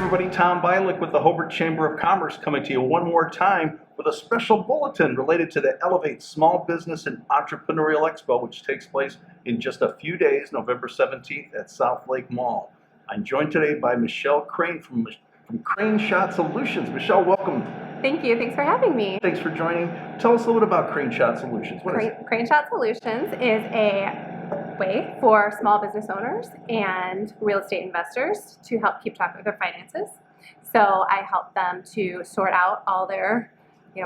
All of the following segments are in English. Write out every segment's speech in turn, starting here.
everybody, Tom Bialik with the Hobart Chamber of Commerce coming to you one more time with a special bulletin related to the Elevate Small Business and Entrepreneurial Expo, which takes place in just a few days, November 17th at South Lake Mall. I'm joined today by Michelle Crane from Craneshot Solutions. Michelle, welcome. Thank you. Thanks for having me. Thanks for joining. Tell us a little bit about Craneshot Solutions. What is it? Craneshot Solutions is a way for small business owners and real estate investors to help keep track of their finances. So I help them to sort out all their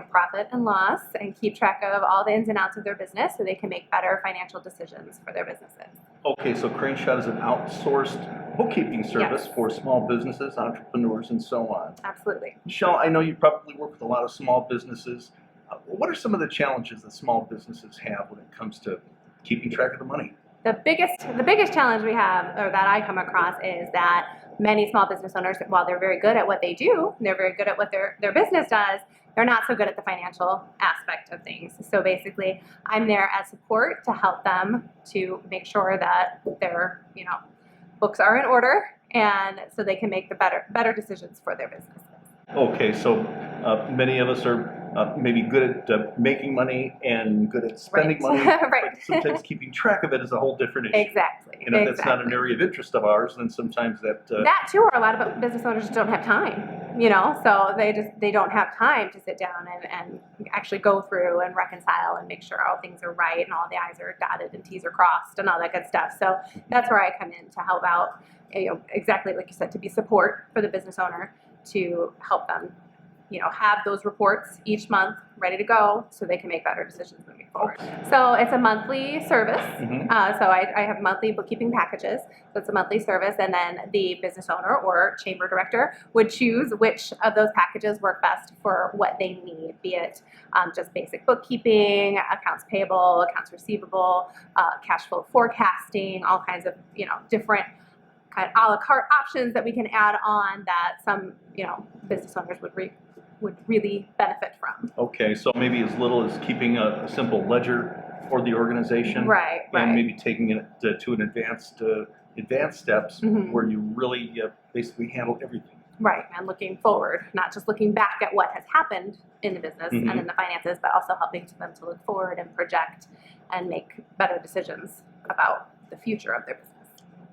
profit and loss and keep track of all the ins and outs of their business so they can make better financial decisions for their businesses. Okay, so Craneshot is an outsourced bookkeeping service for small businesses, entrepreneurs, and so on. Absolutely. Michelle, I know you probably work with a lot of small businesses. What are some of the challenges that small businesses have when it comes to keeping track of the money? The biggest challenge we have, or that I come across, is that many small business owners, while they're very good at what they do, they're very good at what their business does, they're not so good at the financial aspect of things. So basically, I'm there as support to help them to make sure that their books are in order, and so they can make the better decisions for their businesses. Okay, so many of us are maybe good at making money and good at spending money, right. But sometimes keeping track of it is a whole different issue. Exactly. And if that's not an area of interest of ours, then sometimes that... that too, or a lot of business owners just don't have time, so they don't have time to sit down and actually go through and reconcile and make sure all things are right and all the I's are dotted and T's are crossed and all that good stuff. So that's where I come in to help out, exactly like you said, to be support for the business owner, to help them have those reports each month ready to go so they can make better decisions moving forward. So it's a monthly service. So I have monthly bookkeeping packages. So it's a monthly service, and then the business owner or chamber director would choose which of those packages work best for what they need, be it just basic bookkeeping, accounts payable, accounts receivable, cash flow forecasting, all kinds of different kind of a la carte options that we can add on that some business owners would really benefit from. Okay, so maybe as little as keeping a simple ledger for the organization, right? And maybe taking it to an advanced steps where you really basically handle everything. Right, and looking forward, not just looking back at what has happened in the business and in the finances, but also helping them to look forward and project and make better decisions about the future of their business.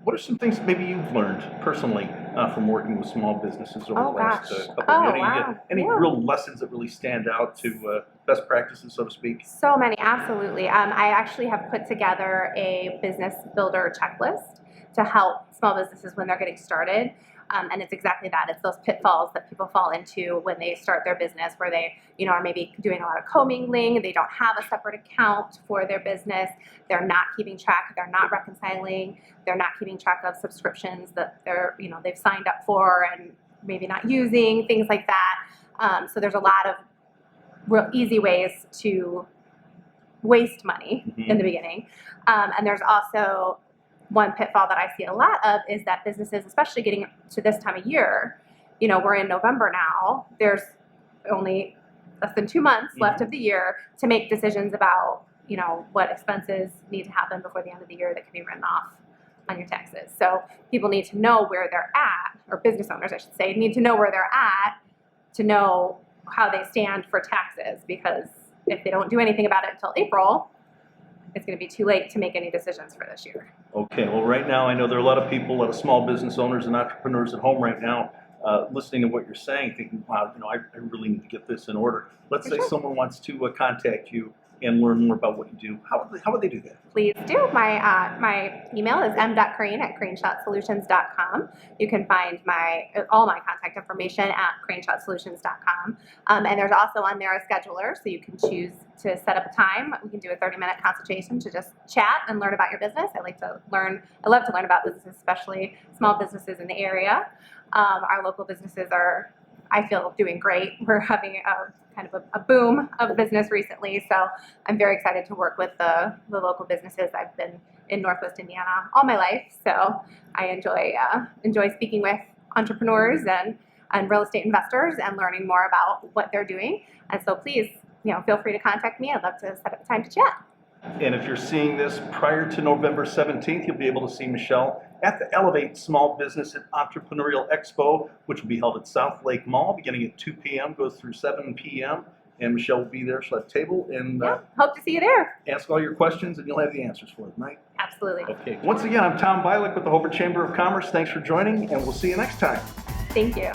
What are some things maybe you've learned personally from working with small businesses over the last couple of years? Any real lessons that really stand out to best practices, so to speak? So many, absolutely. I actually have put together a business builder checklist to help small businesses when they're getting started. And it's exactly that. It's those pitfalls that people fall into when they start their business, where they, are maybe doing a lot of commingling. They don't have a separate account for their business. They're not keeping track. They're not reconciling. They're not keeping track of subscriptions that they've signed up for and maybe not using, things like that. So there's a lot of real easy ways to waste money in the beginning. And there's also one pitfall that I see a lot of is that businesses, especially getting to this time of year, we're in November now, there's only less than 2 months left of the year to make decisions about, what expenses need to happen before the end of the year that can be written off on your taxes. So people need to know where they're at, or business owners, I should say, need to know where they're at to know how they stand for taxes, because if they don't do anything about it until April, it's going to be too late to make any decisions for this year. Okay, well, right now I know there are a lot of people, a lot of small business owners and entrepreneurs at home right now listening to what you're saying, thinking, wow, I really need to get this in order. Let's say someone wants to contact you and learn more about what you do. How would they do that? Please do. My email is m.crane@craneshot You can find all my contact information at craneshot And there's also on there a scheduler, so you can choose to set up a time. We can do a 30-minute consultation to just chat and learn about your business. I love to learn about businesses, especially small businesses in the area. Our local businesses are, I feel, doing great. We're having a boom of business recently, so I'm very excited to work with the local businesses. I've been in Northwest Indiana all my life, so I enjoy speaking with entrepreneurs and real estate investors and learning more about what they're doing. And so please, feel free to contact me. I'd love to set up a time to chat. And if you're seeing this prior to November 17th, you'll be able to see Michelle at the Elevate Small Business and Entrepreneurial Expo, which will be held at South Lake Mall beginning at 2 p.m., goes through 7 p.m. And Michelle will be there. She'll have a table and Yeah, hope to see you there. ask all your questions, and you'll have the answers for it, right? Absolutely. Okay. Once again, I'm Tom Bialik with the Hobart Chamber of Commerce. Thanks for joining, and we'll see you next time. Thank you.